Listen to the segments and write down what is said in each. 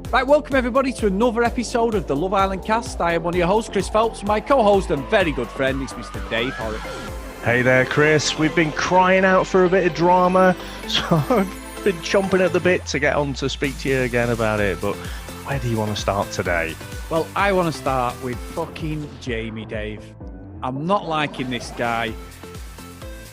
Right, welcome everybody to another episode of the Love Island Cast. I am one of your hosts, Chris Phelps. My co-host and very good friend is Mr. Dave Horrocks. Hey there, Chris. We've been crying out for a bit of drama, so I've been chomping at the bit to get on to speak to you again about it. But where do you want to start today? Well, I want to start with fucking Jamie, Dave. I'm not liking this guy.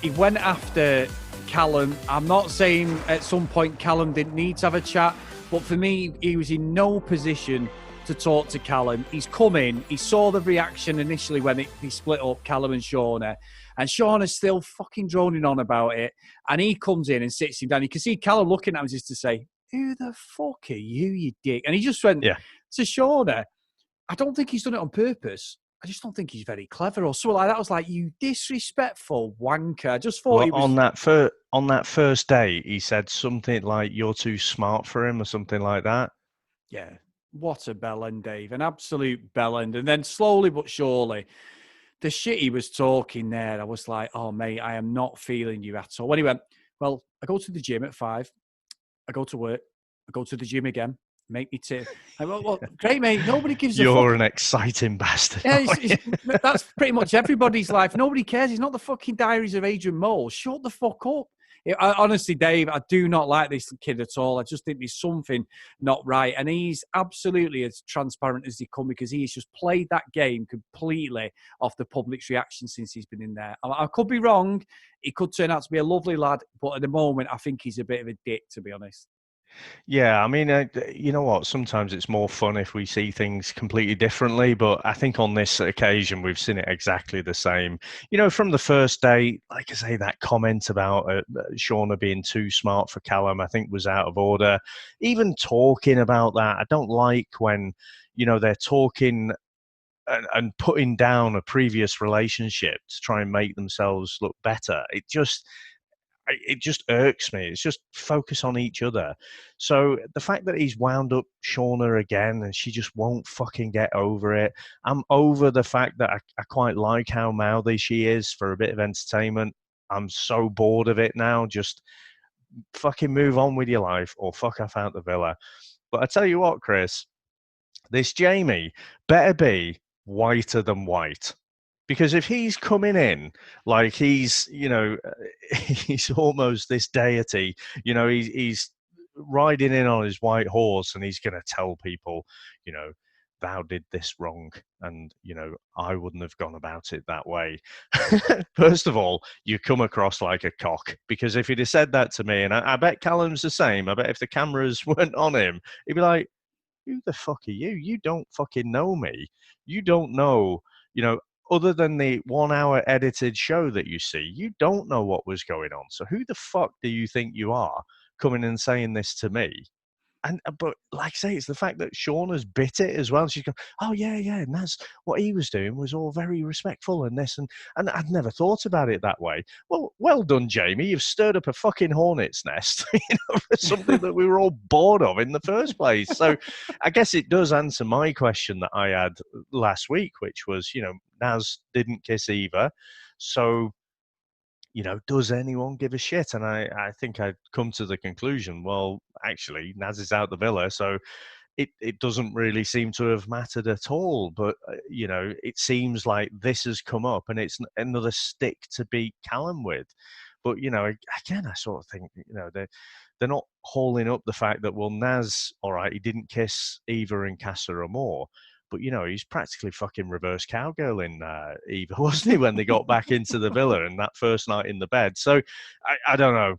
He went after Callum. I'm not saying at some point Callum didn't need to have a chat, but for me, he was in no position to talk to Callum. He's come in. He saw the reaction initially when he split up, Callum and Shauna. And Shauna's still fucking droning on about it. And he comes in and sits him down. You can see Callum looking at him just to say, who the fuck are you, you dick? And he just went to Shauna, I don't think he's done it on purpose. I just don't think he's very clever or something like that. I was like, you disrespectful wanker. I just thought on that first day, he said something like, you're too smart for him or something like that. Yeah. What a bellend, Dave. An absolute bellend. And then slowly but surely, the shit he was talking there, I was like, oh, mate, I am not feeling you at all. When he went, well, I go to the gym at 5. I go to work. I go to the gym again. Make me tip. Well, great, mate. Nobody gives a fuck. You're an exciting bastard. Yeah, that's pretty much everybody's life. Nobody cares. He's not the fucking Diaries of Adrian Mole. Shut the fuck up. Honestly, Dave, I do not like this kid at all. I just think there's something not right. And he's absolutely as transparent as he can because he's just played that game completely off the public's reaction since he's been in there. I could be wrong. He could turn out to be a lovely lad. But at the moment, I think he's a bit of a dick, to be honest. Yeah, I mean, you know what? Sometimes it's more fun if we see things completely differently, but I think on this occasion we've seen it exactly the same. You know, from the first day, like I say, that comment about Shauna being too smart for Callum, I think was out of order. Even talking about that, I don't like when, you know, they're talking and putting down a previous relationship to try and make themselves look better. It just irks me. It's just focus on each other. So the fact that he's wound up Shauna again and she just won't fucking get over it. I'm over the fact that I quite like how mouthy she is for a bit of entertainment. I'm so bored of it now. Just fucking move on with your life or fuck off out the villa. But I tell you what, Chris, this Jamie better be whiter than white. Because if he's coming in like he's, you know, he's almost this deity, you know, he's riding in on his white horse and he's going to tell people, you know, thou did this wrong and, you know, I wouldn't have gone about it that way. First of all, you come across like a cock because if he'd have said that to me, and I bet Callum's the same, I bet if the cameras weren't on him, he'd be like, who the fuck are you? You don't fucking know me. You don't know, you know, other than the 1 hour edited show that you see, you don't know what was going on. So who the fuck do you think you are coming and saying this to me? And but like I say, it's the fact that Shauna's bit it as well. She's going, oh yeah, and that's what he was doing was all very respectful and this and I'd never thought about it that way. Well done, Jamie. You've stirred up a fucking hornet's nest, you know, for something that we were all bored of in the first place. So I guess it does answer my question that I had last week, which was, you know, Naz didn't kiss Eva, so. You know, does anyone give a shit? And I think I'd come to the conclusion, well, actually, Naz is out the villa, so it doesn't really seem to have mattered at all. But, you know, it seems like this has come up and it's another stick to beat Callum with. But, you know, again, I sort of think, you know, they're not hauling up the fact that, well, Naz, all right, he didn't kiss Eva and Casa Amor. But, you know, he's practically fucking reverse cowgirling Eva, wasn't he, when they got back into the villa and that first night in the bed. So, I don't know.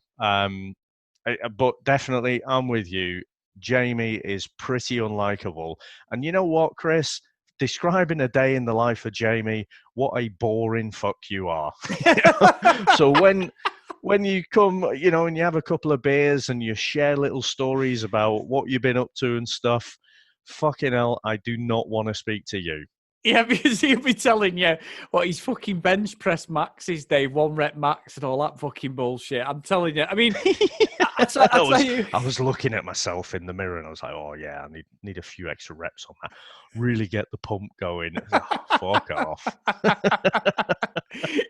But definitely, I'm with you. Jamie is pretty unlikable. And you know what, Chris? Describing a day in the life of Jamie, what a boring fuck you are. So when you come, you know, and you have a couple of beers and you share little stories about what you've been up to and stuff, fucking hell, I do not want to speak to you. Yeah, because he'll be telling you what his fucking bench press max is, Dave, 1 rep max and all that fucking bullshit. I'm telling you. I mean, I tell you. I was looking at myself in the mirror and I was like, oh yeah, I need a few extra reps on that. Really get the pump going. Fuck off.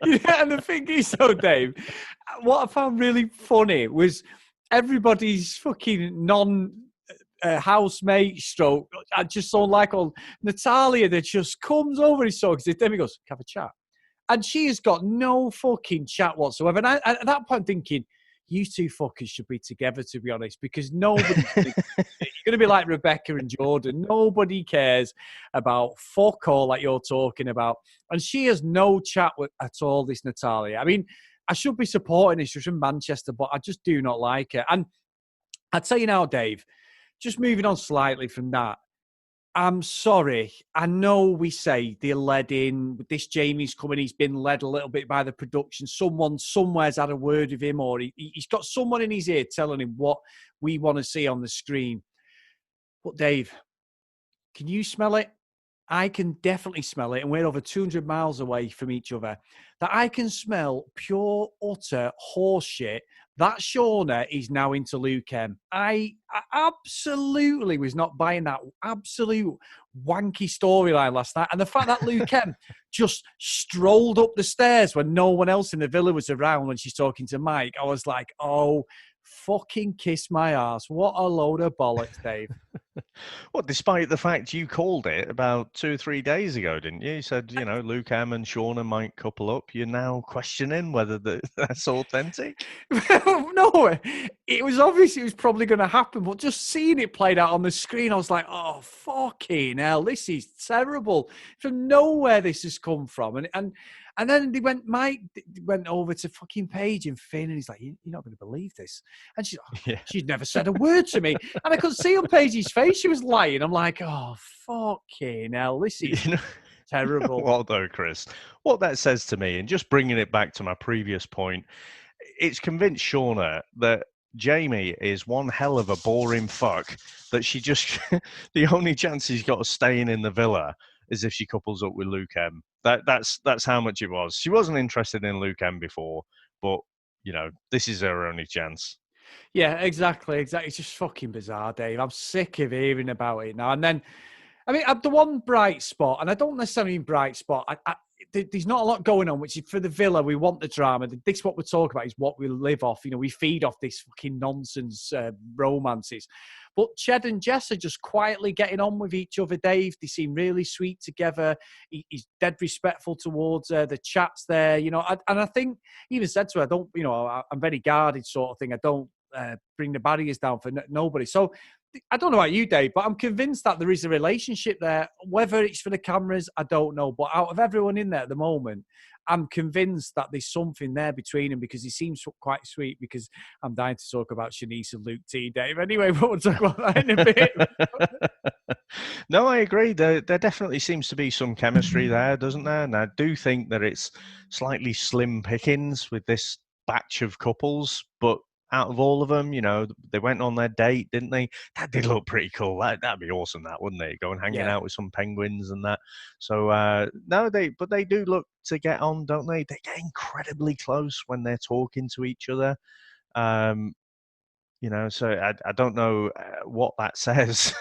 Yeah, and the thing is, though, Dave, what I found really funny was everybody's fucking housemate stroke. I just don't like all Natalia that just comes over his so because then he goes, have a chat. And she has got no fucking chat whatsoever. And at that point, thinking, you two fuckers should be together, to be honest, because nobody, you're going to be like Rebecca and Jordan. Nobody cares about fuck all that you're talking about. And she has no chat at all, this Natalia. I mean, I should be supporting this. She's from Manchester, but I just do not like her. And I'll tell you now, Dave, just moving on slightly from that, I'm sorry. I know we say they're led in. This Jamie's coming. He's been led a little bit by the production. Someone somewhere's had a word with him, or he's got someone in his ear telling him what we want to see on the screen. But Dave, can you smell it? I can definitely smell it, and we're over 200 miles away from each other, that I can smell pure, utter horseshit that Shauna is now into Luke M. I absolutely was not buying that absolute wanky storyline last night. And the fact that Luke M just strolled up the stairs when no one else in the villa was around when she's talking to Mike, I was like, oh, fucking kiss my ass. What a load of bollocks, Dave. Well, despite the fact you called it about 2 or 3 days ago, didn't you? You said, Luke M and Shauna might couple up. You're now questioning whether that's authentic? No, it was obvious it was probably going to happen, but just seeing it played out on the screen, I was like, oh, fucking hell, this is terrible. From nowhere this has come from. And then Mike went over to fucking Paige and Finn, and he's like, you're not going to believe this. And she's never said a word to me. And I could see on Paige's face she was lying. I'm like, oh, fucking hell, this is terrible. Well, though, Chris, what that says to me, and just bringing it back to my previous point, it's convinced Shauna that Jamie is one hell of a boring fuck, that she just, the only chance he's got of staying in the villa is if she couples up with Luke M. That's how much it was. She wasn't interested in Luke M before, but, this is her only chance. Yeah, exactly. It's just fucking bizarre, Dave. I'm sick of hearing about it now. And then, I mean, the one bright spot, and I don't necessarily mean bright spot, there's not a lot going on, which is for the villa, we want the drama. This what we're talking about is what we live off. We feed off this fucking nonsense romances. But Ched and Jess are just quietly getting on with each other, Dave. They seem really sweet together. He's dead respectful towards her. The chat's there, and I think he even said to her, I don't, I'm very guarded sort of thing. I don't bring the barriers down for nobody. So I don't know about you, Dave, but I'm convinced that there is a relationship there. Whether it's for the cameras, I don't know. But out of everyone in there at the moment, I'm convinced that there's something there between them because he seems quite sweet. Because I'm dying to talk about Shanice and Luke T, Dave. Anyway, we'll talk about that in a bit. No, I agree. There definitely seems to be some chemistry there, doesn't there? And I do think that it's slightly slim pickings with this batch of couples, but out of all of them, they went on their date, didn't they? That did look pretty cool. That'd be awesome, that, wouldn't it? Going hanging out with some penguins and that. So no, they do look to get on, don't they? They get incredibly close when they're talking to each other. So I don't know what that says,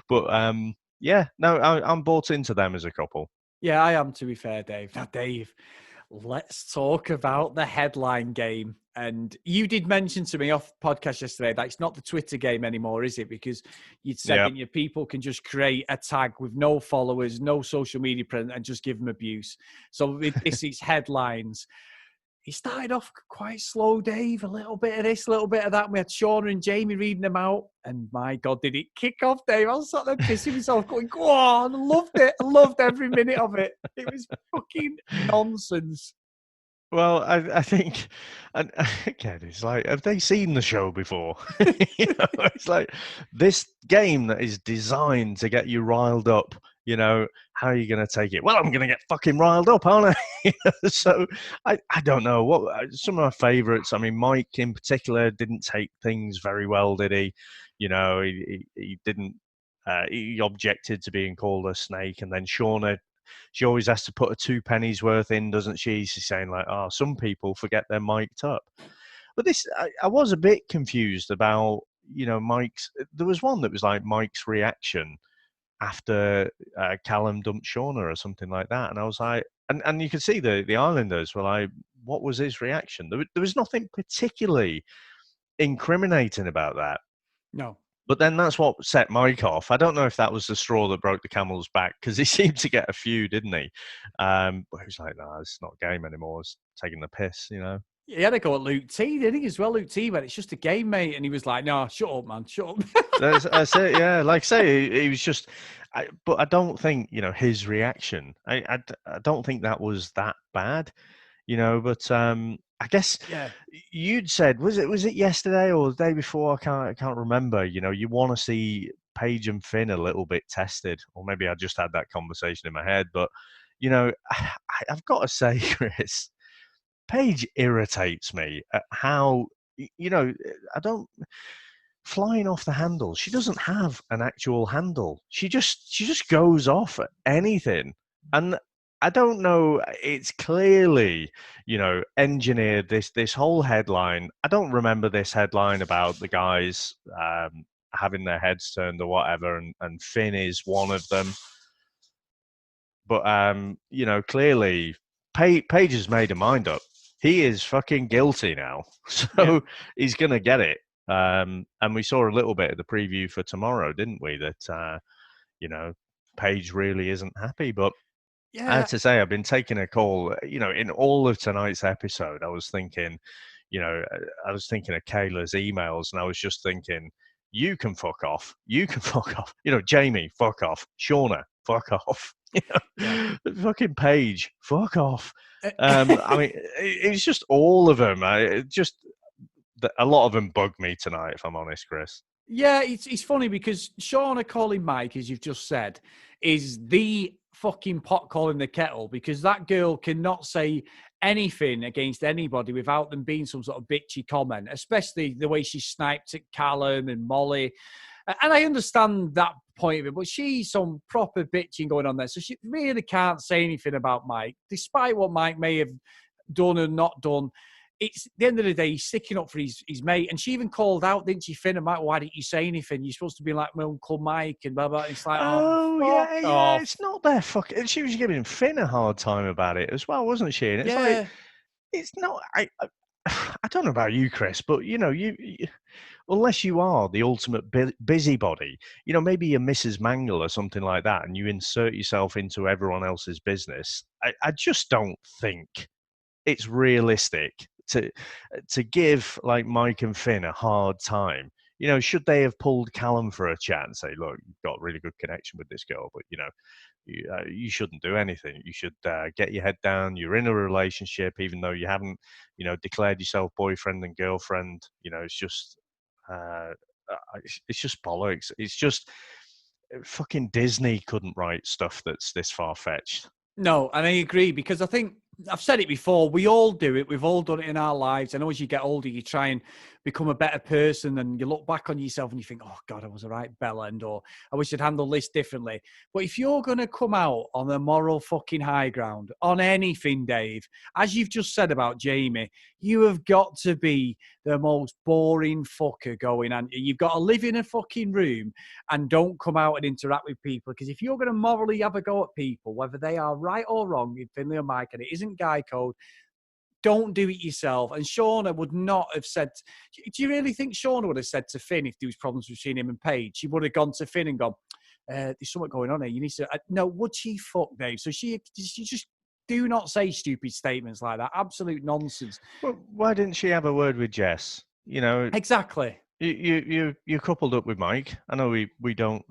but yeah, no, I'm bought into them as a couple. Yeah, I am, to be fair, Dave. Now, Dave, let's talk about the headline game. And you did mention to me off podcast yesterday that it's not the Twitter game anymore, is it? Because you'd said that your people can just create a tag with no followers, no social media presence, and just give them abuse. So this is headlines. He started off quite slow, Dave. A little bit of this, a little bit of that. We had Shauna and Jamie reading them out. And my God, did it kick off, Dave? I was sat there pissing myself going, go on. I loved it. I loved every minute of it. It was fucking nonsense. Well, I think, and again, it's like, have they seen the show before? It's like this game that is designed to get you riled up. How are you going to take it? Well, I'm going to get fucking riled up, aren't I? So I don't know what some of my favorites. I mean, Mike in particular didn't take things very well, did he? He didn't. He objected to being called a snake, and then Shauna she always has to put a 2 pennies worth in, doesn't she? She's saying like, "Oh, some people forget they're mic'd up." But this, I was a bit confused about, Mike's. There was one that was like Mike's reaction after Callum dumped Shauna or something like that, and I was like, and you could see the Islanders were like, what was his reaction? There was nothing particularly incriminating about that. No. But then that's what set Mike off. I don't know if that was the straw that broke the camel's back, because he seemed to get a few, didn't he? But he was like, "No, it's not a game anymore. It's taking the piss," He had to go at Luke T, didn't he, as well? Luke T went, "It's just a game, mate." And he was like, "No, shut up, man. Shut up." That's it, yeah. Like I say, he was just... but I don't think, his reaction, I don't think that was that bad, but I guess Yeah. you'd said, was it yesterday or the day before? I can't remember. You want to see Paige and Finn a little bit tested, or maybe I just had that conversation in my head. But I've got to say, Chris, Paige irritates me at how I don't... Flying off the handle. She doesn't have an actual handle. She just goes off at anything, and I don't know. It's clearly, engineered this whole headline. I don't remember this headline about the guys having their heads turned or whatever, and Finn is one of them. But clearly, Paige has made her mind up. He is fucking guilty now, so he's gonna get it. And we saw a little bit of the preview for tomorrow, didn't we? That Paige really isn't happy. But I have to say, I've been taking a call. In all of tonight's episode, I was thinking of Kayla's emails, and I was just thinking, you can fuck off. You can fuck off. Jamie, fuck off. Shauna, fuck off. Fucking Paige, fuck off. I mean, it's just all of them. A lot of them bug me tonight, if I'm honest, Chris. Yeah, it's funny because Shauna calling Mike, as you've just said, is the fucking pot calling the kettle, because that girl cannot say anything against anybody without them being some sort of bitchy comment, especially the way she sniped at Callum and Molly. And I understand that point of it, but she's some proper bitching going on there. So she really can't say anything about Mike, despite what Mike may have done or not done. It's at the end of the day, he's sticking up for his mate. And she even called out, didn't she, Finn? And Mike, why didn't you say anything? You're supposed to be like my Uncle Mike and blah, blah. And it's like, yeah. It's not their fucking... She was giving Finn a hard time about it as well, wasn't she? And it's like, it's not... I don't know about you, Chris, but, you unless you are the ultimate busybody, maybe you're Mrs. Mangle or something like that, and you insert yourself into everyone else's business, I just don't think it's realistic to give like Mike and Finn a hard time. Should they have pulled Callum for a chat and say, "Look, you've got a really good connection with this girl, but you shouldn't do anything. You should get your head down. You're in a relationship, even though you haven't, declared yourself boyfriend and girlfriend. It's just bollocks. It's just fucking Disney couldn't write stuff that's this far fetched." No, and I agree, because I think I've said it before. We all do it. We've all done it in our lives. I know as you get older, you try and become a better person, and you look back on yourself and you think, "Oh God, I was a right bellend," or "I wish I'd handled this differently." But if you're going to come out on the moral fucking high ground on anything, Dave, as you've just said about Jamie, you have got to be the most boring fucker going. And you've got to live in a fucking room and don't come out and interact with people. Because if you're going to morally have a go at people, whether they are right or wrong, in Finley or Mike, and it isn't guy code, don't do it yourself. And Shauna would not have said... Do you really think Shauna would have said to Finn, if there was problems between him and Paige, she would have gone to Finn and gone, "There's something going on here. You need to..." No, would she? Fuck, Dave. So she just... Do not say stupid statements like that. Absolute nonsense. Well, why didn't she have a word with Jess? Exactly. You coupled up with Mike. I know we don't.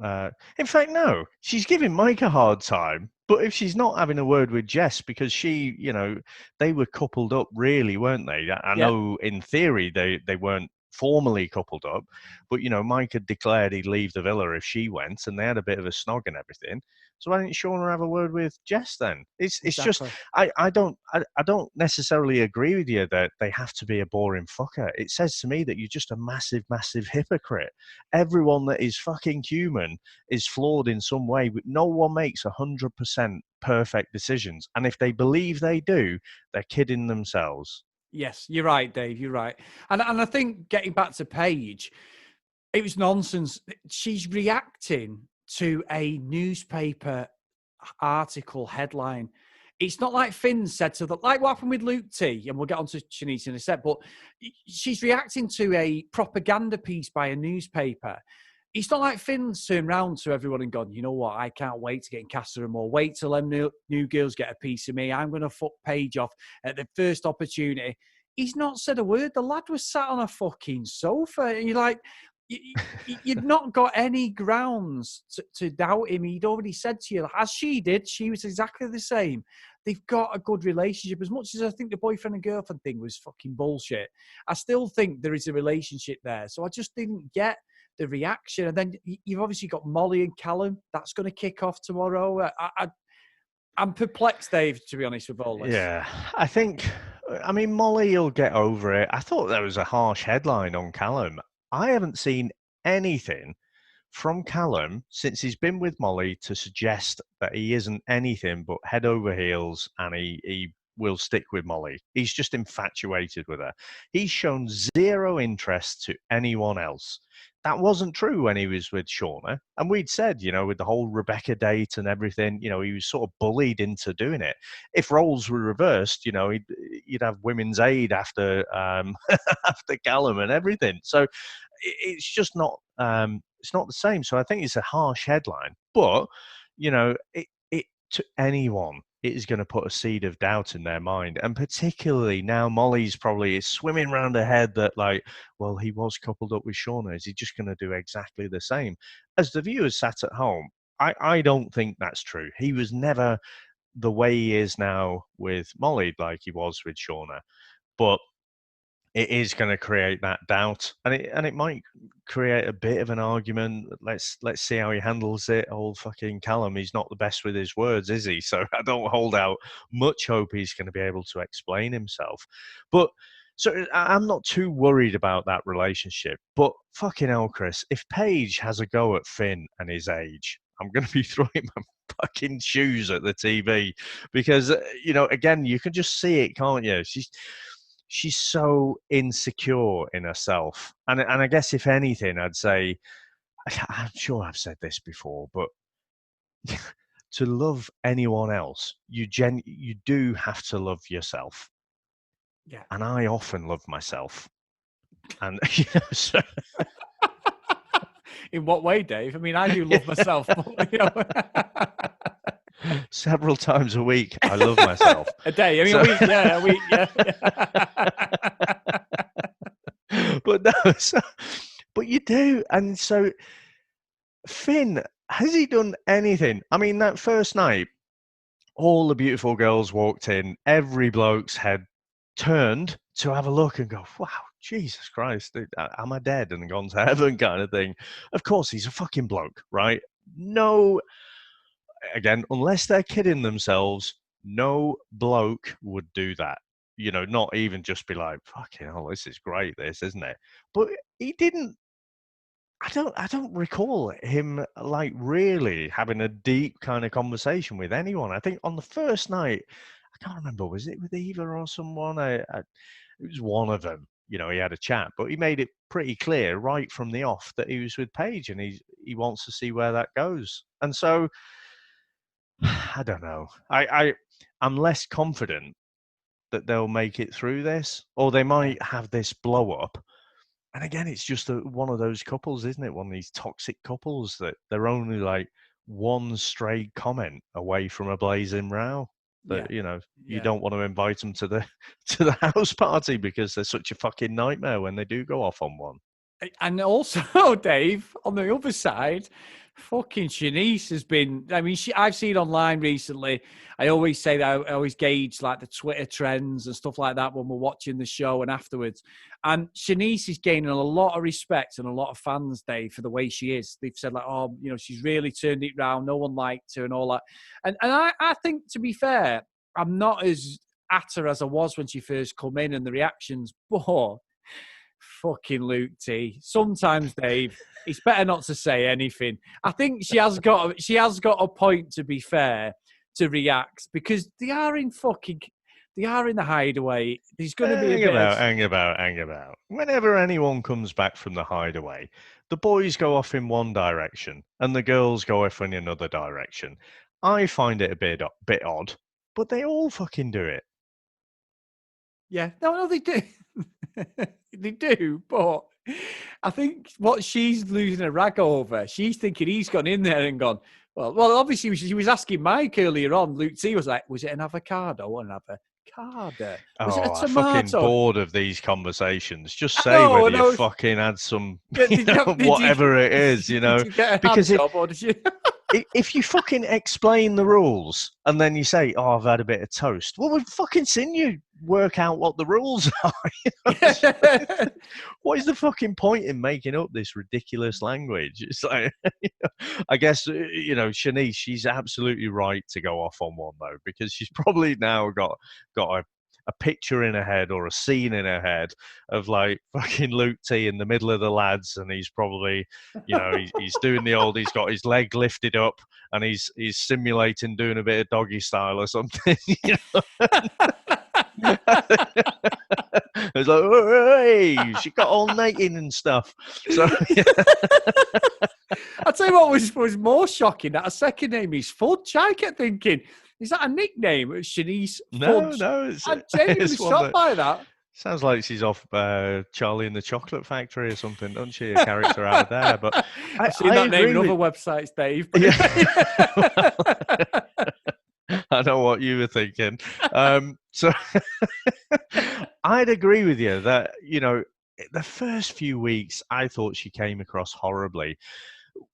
In fact, no. She's giving Mike a hard time. But if she's not having a word with Jess, because they were coupled up, really, weren't they? I know in theory they weren't formally coupled up, but Mike had declared he'd leave the villa if she went, and they had a bit of a snog and everything. So why didn't Shauna have a word with Jess then? It's just Exactly. I don't necessarily agree with you that they have to be a boring fucker. It says to me that you're just a massive hypocrite. Everyone that is fucking human is flawed in some way, but no one makes 100% perfect decisions. And if they believe they do, they're kidding themselves. Yes, you're right, Dave. You're right. And I think getting back to Paige, it was nonsense. She's reacting to a newspaper article headline. It's not like Finn said to the, like what happened with Luke T, and we'll get on to Shanice in a sec, but she's reacting to a propaganda piece by a newspaper. It's not like Finn's turned round to everyone and gone, you know what, I can't wait to get in Casa Amor. Wait till them new girls get a piece of me. I'm going to fuck Paige off at the first opportunity. He's not said a word. The lad was sat on a fucking sofa. And you're like, you'd not got any grounds to doubt him. He'd already said to you, as she did, she was exactly the same. They've got a good relationship. As much as I think the boyfriend and girlfriend thing was fucking bullshit, I still think there is a relationship there. So I just didn't get the reaction. And then you've obviously got Molly and Callum. That's going to kick off tomorrow. I'm perplexed, Dave, to be honest with all this. Yeah, I mean, Molly will get over it. I thought that was a harsh headline on Callum. I haven't seen anything from Callum since he's been with Molly to suggest that he isn't anything but head over heels and he will stick with Molly. He's just infatuated with her. He's shown zero interest to anyone else. That wasn't true when he was with Shauna. And we'd said, with the whole Rebecca date and everything, he was sort of bullied into doing it. If roles were reversed, you'd have women's aid after after Callum and everything. So it's just not it's not the same. So I think it's a harsh headline. But, it to anyone, it is going to put a seed of doubt in their mind. And particularly now Molly's probably is swimming around her head that well, he was coupled up with Shauna. Is he just going to do exactly the same? As the viewers sat at home, I don't think that's true. He was never the way he is now with Molly like he was with Shauna. But it is going to create that doubt, and it might create a bit of an argument. Let's see how he handles it. Old fucking Callum, he's not the best with his words, is he? So I don't hold out much hope he's going to be able to explain himself. But so I'm not too worried about that relationship. But fucking hell, Chris, if Paige has a go at Finn and his age, I'm going to be throwing my fucking shoes at the TV because again, you can just see it, can't you? She's so insecure in herself. And I guess if anything, I'd say, I'm sure I've said this before, but to love anyone else, you do have to love yourself. Yeah. And I often love myself. And, so... In what way, Dave? I mean, I do love myself. But, several times a week, I love myself. A day, a week, yeah, a week, yeah. But no, but you do, and so Finn, has he done anything? I mean, that first night, all the beautiful girls walked in, every bloke's head turned to have a look and go, wow, Jesus Christ, am I dead and gone to heaven kind of thing. Of course, he's a fucking bloke, right? No, again, unless they're kidding themselves, no bloke would do that. Not even just be like, fucking hell, this is great, this, isn't it? But he didn't. I don't recall him really having a deep kind of conversation with anyone. I think on the first night, I can't remember, was it with Eva or someone? It was one of them. He had a chat, but he made it pretty clear right from the off that he was with Paige and he wants to see where that goes. And so I don't know. I'm less confident that they'll make it through this, or they might have this blow up. And again, it's just one of those couples, isn't it? One of these toxic couples that they're only one stray comment away from a blazing row. That you don't want to invite them to the house party because they're such a fucking nightmare when they do go off on one. And also, Dave, on the other side, Fucking Shanice has been. I mean, I've seen online recently. I always say that I always gauge like the Twitter trends and stuff like that when we're watching the show and afterwards. And Shanice is gaining a lot of respect and a lot of fans, Dave, for the way she is. They've said like, oh, she's really turned it round. No one liked her and all that. And I think, to be fair, I'm not as at her as I was when she first come in and the reactions, but fucking Luke T. Sometimes, Dave, it's better not to say anything. I think she has got a point, to be fair, to react, because they are in the hideaway. There's going to be a bit hang about. Whenever anyone comes back from the hideaway, the boys go off in one direction and the girls go off in another direction. I find it a bit odd, but they all fucking do it. Yeah, no, they do. They do, but I think what she's losing a rag over, she's thinking he's gone in there and gone, well, obviously she was asking Mike earlier on. Luke T was like, was it an avocado or an avocado? Was it a tomato? I'm fucking bored of these conversations. Just say whether you fucking had some, whatever it is, Did you get a because job, or did you? If you fucking explain the rules and then you say, "Oh, I've had a bit of toast," well, we've fucking seen you work out what the rules are. What is the fucking point in making up this ridiculous language? It's like, I guess Shanice, she's absolutely right to go off on one though, because she's probably now got a picture in her head or a scene in her head of like fucking Luke T in the middle of the lads, and he's probably, he's doing the old, he's got his leg lifted up and he's simulating doing a bit of doggy style or something. It's like, hey, she got all naked and stuff. So I'll tell you what was more shocking, that a second name is Fudge. I kept thinking, is that a nickname? Shanice Fudge? No, I'm genuinely shocked by that. Sounds like she's off Charlie and the Chocolate Factory or something, doesn't she? A character out there. But I've seen that name on other websites, Dave. Yeah. I know what you were thinking. So I'd agree with you that, the first few weeks, I thought she came across horribly.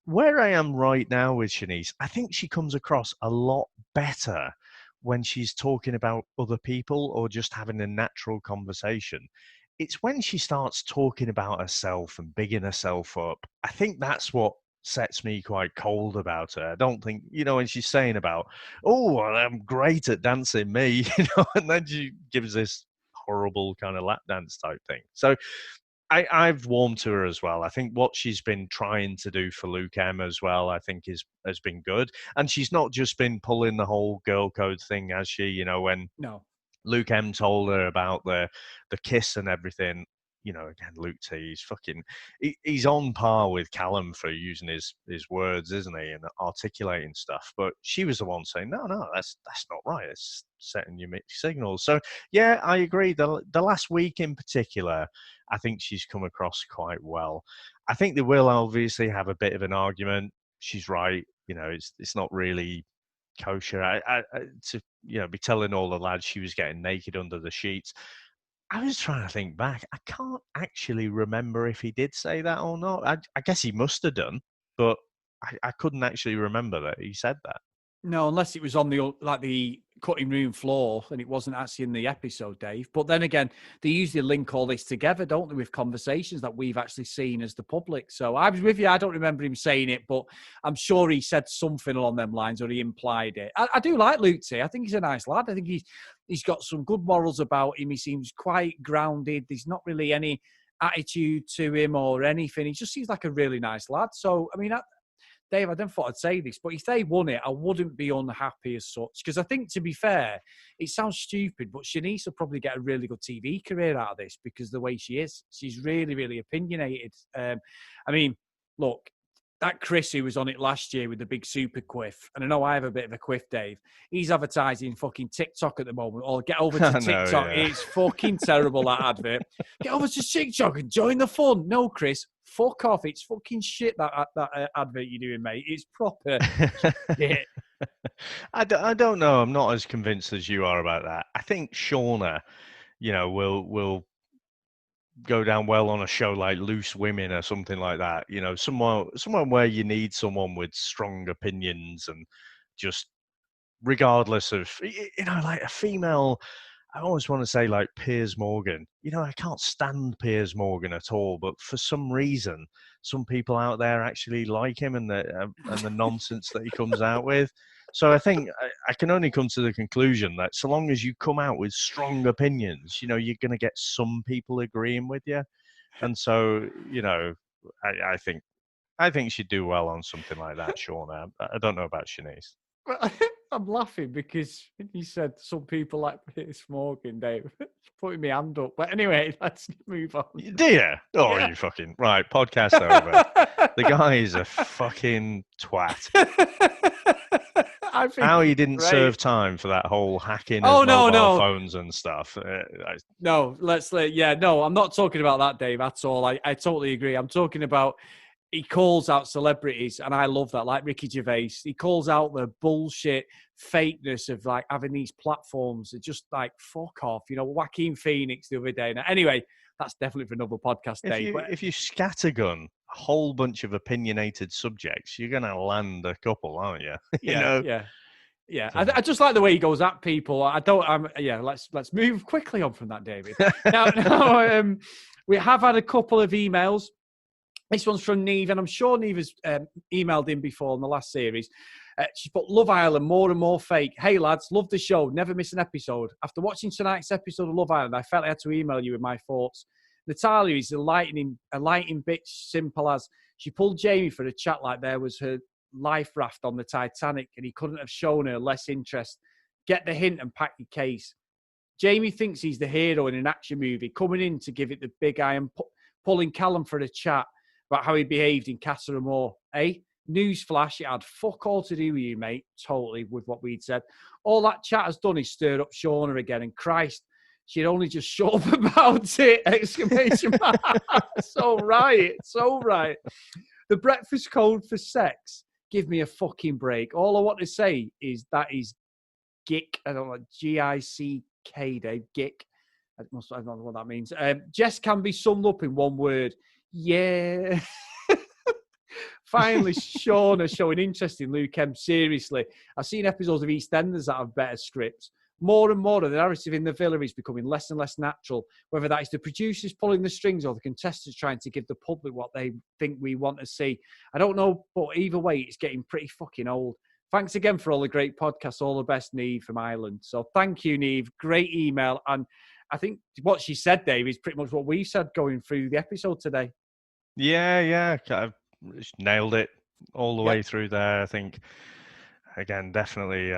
Where I am right now with Shanice, I think she comes across a lot better when she's talking about other people or just having a natural conversation. It's when she starts talking about herself and bigging herself up. I think that's what sets me quite cold about her. I don't think, when she's saying about, oh, well, I'm great at dancing, me, and then she gives this horrible kind of lap dance type thing. So I've warmed to her as well. I think what she's been trying to do for Luke M as well, I think has been good. And she's not just been pulling the whole girl code thing, has she? When Luke M told her about the kiss and everything, again, Luke T, he's on par with Callum for using his words, isn't he, and articulating stuff. But she was the one saying, no, that's not right. It's setting you mixed signals. So yeah, I agree. The last week in particular, I think she's come across quite well. I think they will obviously have a bit of an argument. She's right. It's not really kosher. I to be telling all the lads she was getting naked under the sheets. I was trying to think back. I can't actually remember if he did say that or not. I guess he must have done, but I couldn't actually remember that he said that. No, unless it was on the cutting room floor and it wasn't actually in the episode, Dave. But then again, they usually link all this together, don't they, with conversations that we've actually seen as the public. So I was with you. I don't remember him saying it, but I'm sure he said something along them lines, or he implied it. I do like Luke T. I think he's a nice lad. I think he's got some good morals about him. He seems quite grounded. There's not really any attitude to him or anything. He just seems like a really nice lad. So, I mean, Dave, I never thought I'd say this, but if they won it, I wouldn't be unhappy as such. Because I think, to be fair, it sounds stupid, but Shanice will probably get a really good TV career out of this because of the way she is. She's really, really opinionated. I mean, look, that Chris who was on it last year with the big super quiff, and I know I have a bit of a quiff, Dave. He's advertising fucking TikTok at the moment. Or get over to TikTok. It's fucking terrible, that advert. Get over to TikTok and join the fun. No, Chris, fuck off. It's fucking shit, that advert you're doing, mate. It's proper shit. I don't know. I'm not as convinced as you are about that. I think Shauna, will go down well on a show like Loose Women or something like that. You know, someone where you need someone with strong opinions and just regardless of, you know, like a female. I always want to say like Piers Morgan. You know, I can't stand Piers Morgan at all, but for some reason, some people out there actually like him and the nonsense that he comes out with. So I think I can only come to the conclusion that so long as you come out with strong opinions, you know, you're going to get some people agreeing with you. And so, you know, I think she'd do well on something like that, Shauna. I don't know about Shanice. Well, I'm laughing because you said some people like Piers Morgan, Dave. Putting my hand up. But anyway, let's move on. Do you? Oh, Yeah. you fucking... Right, podcast over. The guy is a fucking twat. I think How he didn't great. serve time for that whole hacking Oh, of no, mobile no. phones and stuff. No, no, I'm not talking about that, Dave, at all. I totally agree. I'm talking about he calls out celebrities, and I love that, like Ricky Gervais. He calls out the bullshit fakeness of like having these platforms. It's just like, fuck off. You know, Joaquin Phoenix the other day. Now, anyway, that's definitely for another podcast, Dave. If you scattergun a whole bunch of opinionated subjects, you're going to land a couple, aren't you? You know? Yeah. I just like the way he goes at people. Let's move quickly on from that, David. Now, we have had a couple of emails. This one's from Neve, and I'm sure Neve has emailed in before in the last series. She's put, Love Island, more and more fake. Hey, lads, love the show. Never miss an episode. After watching tonight's episode of Love Island, I felt I had to email you with my thoughts. Natalia is a lighting bitch, simple as she pulled Jamie for a chat like there was her life raft on the Titanic, and he couldn't have shown her less interest. Get the hint and pack your case. Jamie thinks he's the hero in an action movie, coming in to give it the big eye and pulling Callum for a chat about how he behaved in Casa Amor. Newsflash, it had fuck all to do with you, mate. Totally with what we'd said. All that chat has done is stirred up Shauna again, and Christ, she'd only just shut up about it! Exclamation mark. So right. The breakfast code for sex. Give me a fucking break. All I want to say is that is gick. I don't know, G-I-C-K, Dave. Gick. I don't know what that means. Jess can be summed up in one word. Yeah. Finally, Shauna showing interest in Luke M. Seriously, I've seen episodes of EastEnders that have better scripts. More and more of the narrative in the villa is becoming less and less natural, whether that is the producers pulling the strings or the contestants trying to give the public what they think we want to see. I don't know, but either way, it's getting pretty fucking old. Thanks again for all the great podcasts. All the best, Neve from Ireland. So thank you, Neve. Great email. And I think what she said, Dave, is pretty much what we said going through the episode today. Yeah. I've nailed it all the way through there. I think, again, definitely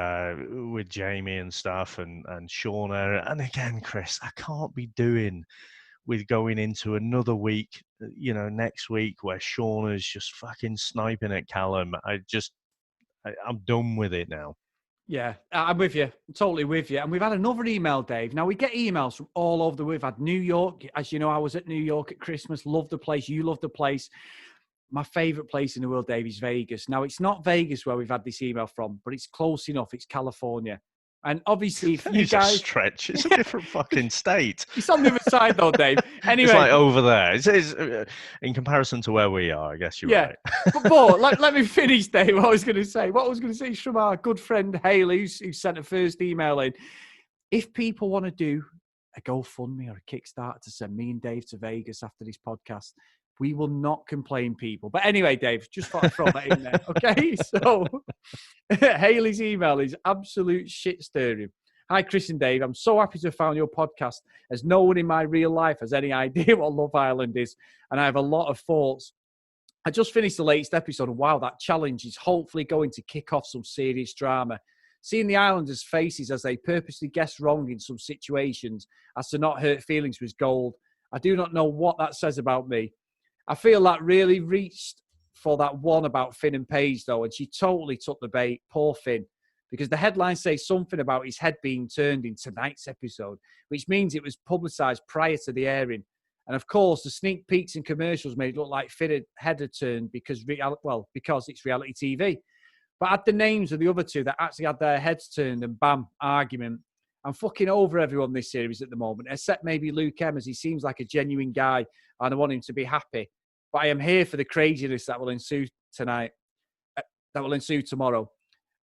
with Jamie and stuff and Shauna. And again, Chris, I can't be doing with going into another week, you know, next week where Shauna's just fucking sniping at Callum. I'm done with it now. Yeah, I'm with you. I'm totally with you. And we've had another email, Dave. Now, we get emails from all over the world. We've had New York. As you know, I was at New York at Christmas. Love the place. You love the place. My favourite place in the world, Dave, is Vegas. Now, it's not Vegas where we've had this email from, but it's close enough. It's California. And obviously, if you guys... a stretch. It's a different fucking state. It's on the other side, though, Dave. Anyway, it's like over there. It's in comparison to where we are, I guess you're right. but let me finish, Dave. What I was going to say is from our good friend Haley, who sent a first email in. If people want to do a GoFundMe or a Kickstarter to send me and Dave to Vegas after this podcast, we will not complain, people. But anyway, Dave, just thought I'd throw that in there. Okay, so Haley's email is absolute shit stirring. Hi, Chris and Dave. I'm so happy to have found your podcast, as no one in my real life has any idea what Love Island is, and I have a lot of thoughts. I just finished the latest episode, and wow, that challenge is hopefully going to kick off some serious drama. Seeing the Islanders' faces as they purposely guess wrong in some situations as to not hurt feelings was gold. I do not know what that says about me. I feel that really reached for that one about Finn and Paige, though, and she totally took the bait. Poor Finn. Because the headline says something about his head being turned in tonight's episode, which means it was publicised prior to the airing. And of course, the sneak peeks and commercials made it look like Finn head had turned because it's reality TV. But add the names of the other two that actually had their heads turned and bam, argument. I'm fucking over everyone this series at the moment, except maybe Luke M, as he seems like a genuine guy and I want him to be happy. But I am here for the craziness that will ensue tonight, that will ensue tomorrow.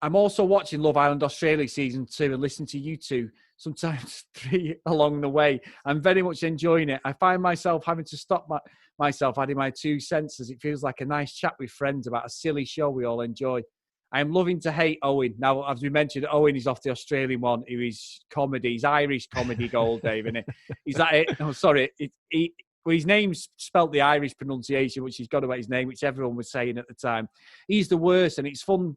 I'm also watching Love Island Australia season 2 and listening to you two, sometimes 3 along the way. I'm very much enjoying it. I find myself having to stop myself adding my 2 cents, as it feels like a nice chat with friends about a silly show we all enjoy. I am loving to hate Owen. Now, as we mentioned, Owen is off the Australian one. He's comedy. He's Irish comedy gold, Dave, isn't it? He's like, oh, sorry. Well, his name's spelt the Irish pronunciation, which he's got about his name, which everyone was saying at the time. He's the worst, and it's fun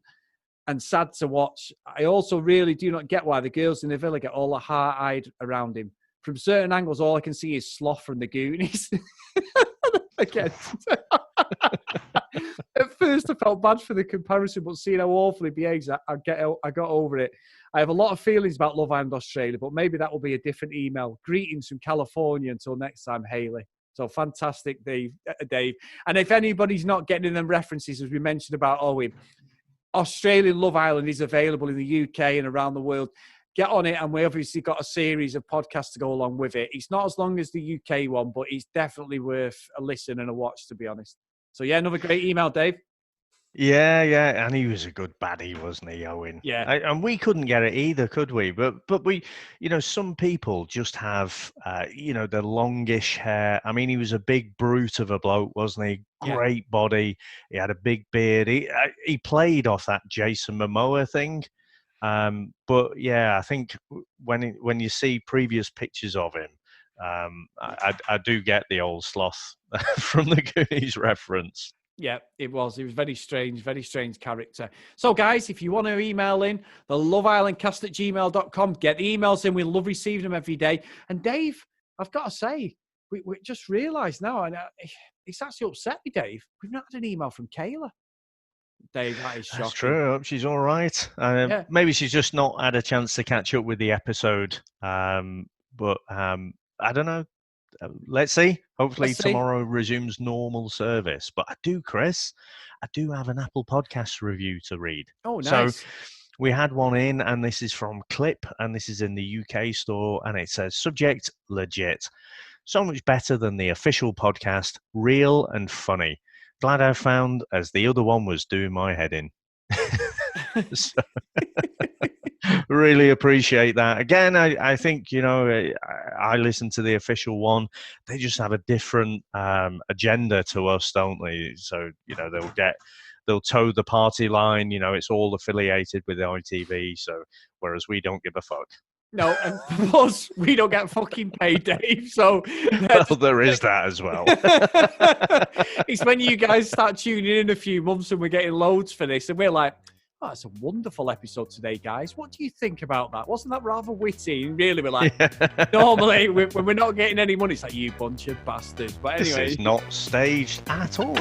and sad to watch. I also really do not get why the girls in the villa get all heart-eyed around him. From certain angles, all I can see is Sloth from the Goonies. Again. At first, I felt bad for the comparison, but seeing how awfully he behaves, I got over it. I have a lot of feelings about Love Island Australia, but maybe that will be a different email. Greetings from California. Until next time, Haley. So fantastic, Dave. And if anybody's not getting them references, as we mentioned about Owen, Australian Love Island is available in the UK and around the world. Get on it, and we obviously got a series of podcasts to go along with it. It's not as long as the UK one, but it's definitely worth a listen and a watch, to be honest. So, yeah, another great email, Dave. Yeah, and he was a good baddie, wasn't he, Owen? Yeah. And we couldn't get it either, could we? But we, some people just have, the longish hair. I mean, he was a big brute of a bloke, wasn't he? Great body. He had a big beard. He played off that Jason Momoa thing. But yeah, I think when you see previous pictures of him, I do get the old Sloth from the Goonies reference. Yeah, it was. He was very strange character. So, guys, if you want to email in, the loveislandcast@gmail.com, get the emails in. We love receiving them every day. And Dave, I've got to say, we just realised now, and it's actually upset me, Dave. We've not had an email from Kayla. Dave, that is shocking. That's true. I hope she's all right. Maybe she's just not had a chance to catch up with the episode. But I don't know. Let's see. Hopefully tomorrow resumes normal service. But Chris, I do have an Apple Podcast review to read. Oh, nice. So we had one in, and this is from Clip, and this is in the UK store, and it says, subject, legit. So much better than the official podcast, real and funny. Glad I found, as the other one was doing my head in. So, really appreciate that. Again, I think, I listen to the official one. They just have a different agenda to us, don't they? So, they'll toe the party line. It's all affiliated with ITV. So, whereas we don't give a fuck. No, and plus, we don't get fucking paid, Dave. So, well, there is that as well. It's when you guys start tuning in a few months and we're getting loads for this, and we're like, oh, it's a wonderful episode today, guys. What do you think about that? Wasn't that rather witty? And really, we're like, normally, when we're not getting any money, it's like, you bunch of bastards. But anyway. This is not staged at all.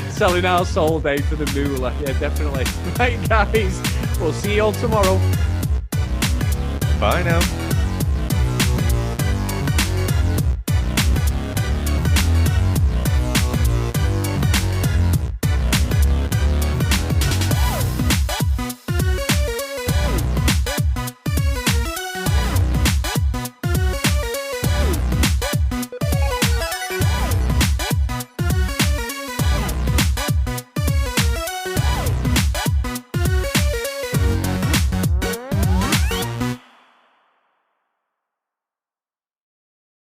Selling our soul, Dave, for the moolah. Yeah, definitely. Right, guys. We'll see you all tomorrow. Bye now.